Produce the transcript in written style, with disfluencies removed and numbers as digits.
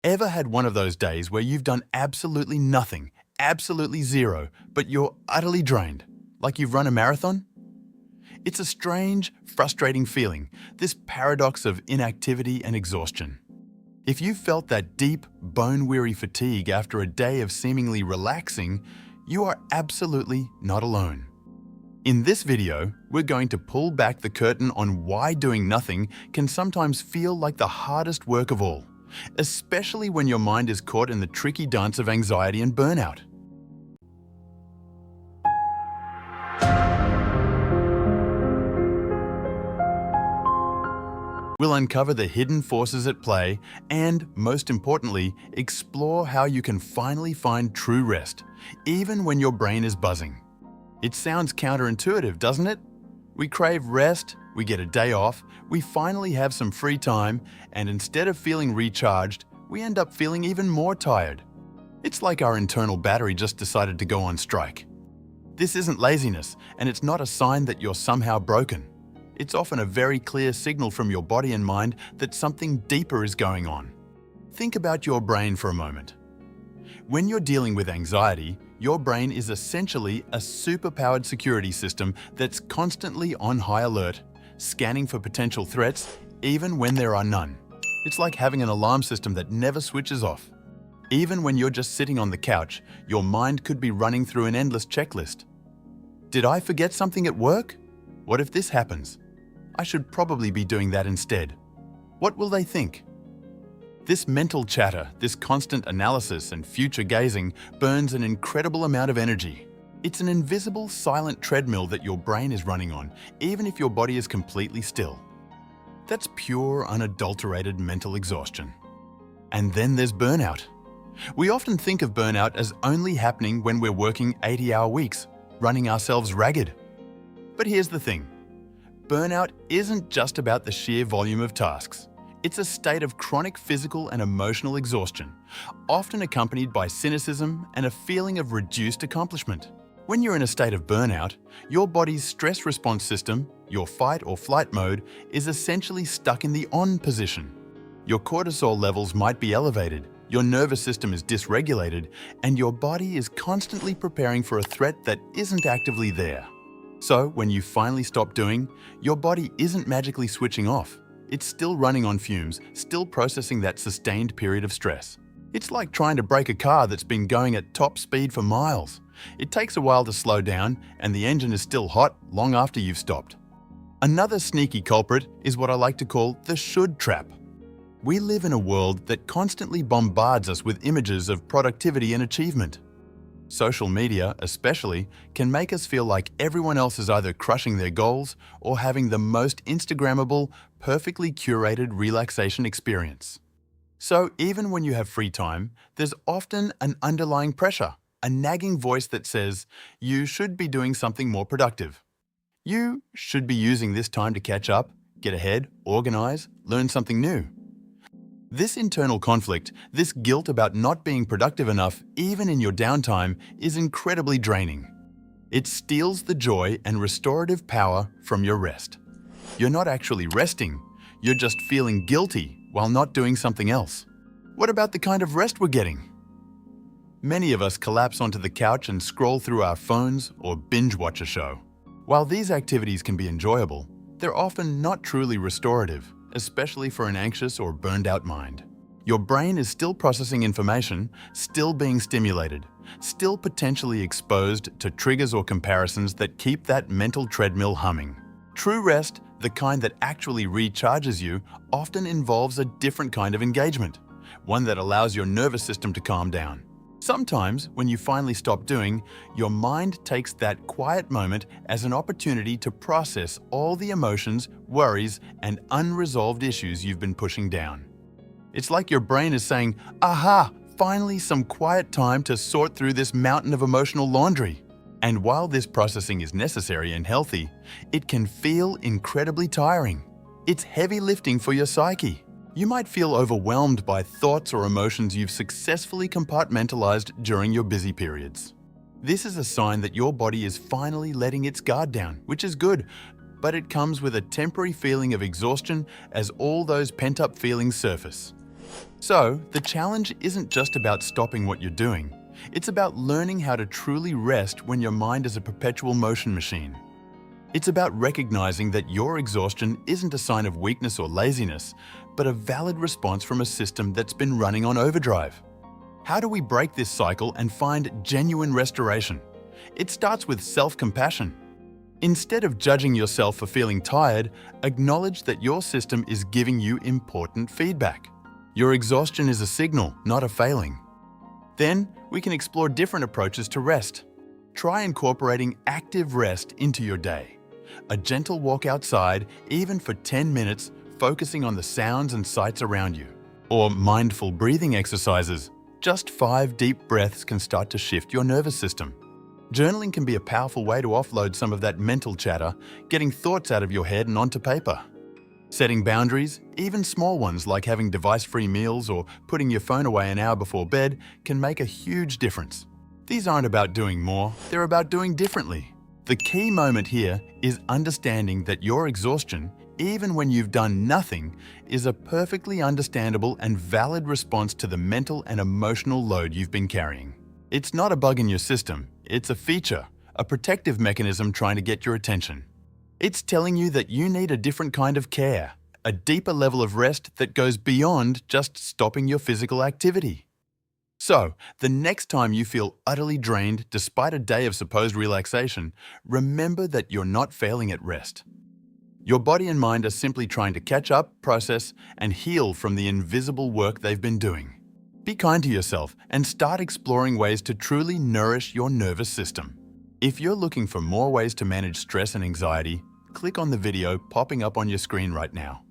Ever had one of those days where you've done absolutely nothing, absolutely zero, but you're utterly drained, like you've run a marathon? It's a strange, frustrating feeling, this paradox of inactivity and exhaustion. If you felt that deep, bone-weary fatigue after a day of seemingly relaxing, you are absolutely not alone. In this video, we're going to pull back the curtain on why doing nothing can sometimes feel like the hardest work of all, especially when your mind is caught in the tricky dance of anxiety and burnout. We'll uncover the hidden forces at play and, most importantly, explore how you can finally find true rest, even when your brain is buzzing. It sounds counterintuitive, doesn't it? We crave rest, we get a day off, we finally have some free time, and instead of feeling recharged, we end up feeling even more tired. It's like our internal battery just decided to go on strike. This isn't laziness, and it's not a sign that you're somehow broken. It's often a very clear signal from your body and mind that something deeper is going on. Think about your brain for a moment. When you're dealing with anxiety, your brain is essentially a superpowered security system that's constantly on high alert, scanning for potential threats even when there are none. It's like having an alarm system that never switches off. Even when you're just sitting on the couch, your mind could be running through an endless checklist. Did I forget something at work? What if this happens? I should probably be doing that instead. What will they think? This mental chatter, this constant analysis and future gazing burns an incredible amount of energy. It's an invisible, silent treadmill that your brain is running on, even if your body is completely still. That's pure, unadulterated mental exhaustion. And then there's burnout. We often think of burnout as only happening when we're working 80-hour weeks, running ourselves ragged. But here's the thing. Burnout isn't just about the sheer volume of tasks. It's a state of chronic physical and emotional exhaustion, often accompanied by cynicism and a feeling of reduced accomplishment. When you're in a state of burnout, your body's stress response system, your fight or flight mode, is essentially stuck in the on position. Your cortisol levels might be elevated, your nervous system is dysregulated, and your body is constantly preparing for a threat that isn't actively there. So, when you finally stop doing, your body isn't magically switching off. It's still running on fumes, still processing that sustained period of stress. It's like trying to brake a car that's been going at top speed for miles. It takes a while to slow down, and the engine is still hot long after you've stopped. Another sneaky culprit is what I like to call the should trap. We live in a world that constantly bombards us with images of productivity and achievement. Social media, especially, can make us feel like everyone else is either crushing their goals or having the most Instagrammable, perfectly curated relaxation experience. So even when you have free time, there's often an underlying pressure, a nagging voice that says, you should be doing something more productive. You should be using this time to catch up, get ahead, organize, learn something new. This internal conflict, this guilt about not being productive enough even in your downtime, is incredibly draining. It steals the joy and restorative power from your rest. You're not actually resting, you're just feeling guilty while not doing something else. What about the kind of rest we're getting? Many of us collapse onto the couch and scroll through our phones or binge watch a show. While these activities can be enjoyable, they're often not truly restorative, especially for an anxious or burned-out mind. Your brain is still processing information, still being stimulated, still potentially exposed to triggers or comparisons that keep that mental treadmill humming. True rest, the kind that actually recharges you, often involves a different kind of engagement, one that allows your nervous system to calm down. Sometimes, when you finally stop doing, your mind takes that quiet moment as an opportunity to process all the emotions, worries, and unresolved issues you've been pushing down. It's like your brain is saying, aha, finally some quiet time to sort through this mountain of emotional laundry. And while this processing is necessary and healthy, it can feel incredibly tiring. It's heavy lifting for your psyche. You might feel overwhelmed by thoughts or emotions you've successfully compartmentalized during your busy periods. This is a sign that your body is finally letting its guard down, which is good, but it comes with a temporary feeling of exhaustion as all those pent-up feelings surface. So, the challenge isn't just about stopping what you're doing. It's about learning how to truly rest when your mind is a perpetual motion machine. It's about recognizing that your exhaustion isn't a sign of weakness or laziness, but a valid response from a system that's been running on overdrive. How do we break this cycle and find genuine restoration? It starts with self-compassion. Instead of judging yourself for feeling tired, acknowledge that your system is giving you important feedback. Your exhaustion is a signal, not a failing. Then, we can explore different approaches to rest. Try incorporating active rest into your day. A gentle walk outside, even for 10 minutes, focusing on the sounds and sights around you. Or mindful breathing exercises. Just 5 deep breaths can start to shift your nervous system. Journaling can be a powerful way to offload some of that mental chatter, getting thoughts out of your head and onto paper. Setting boundaries, even small ones like having device-free meals or putting your phone away an hour before bed, can make a huge difference. These aren't about doing more, they're about doing differently. The key moment here is understanding that your exhaustion, even when you've done nothing, is a perfectly understandable and valid response to the mental and emotional load you've been carrying. It's not a bug in your system, it's a feature, a protective mechanism trying to get your attention. It's telling you that you need a different kind of care, a deeper level of rest that goes beyond just stopping your physical activity. So, the next time you feel utterly drained despite a day of supposed relaxation, remember that you're not failing at rest. Your body and mind are simply trying to catch up, process, and heal from the invisible work they've been doing. Be kind to yourself and start exploring ways to truly nourish your nervous system. If you're looking for more ways to manage stress and anxiety, click on the video popping up on your screen right now.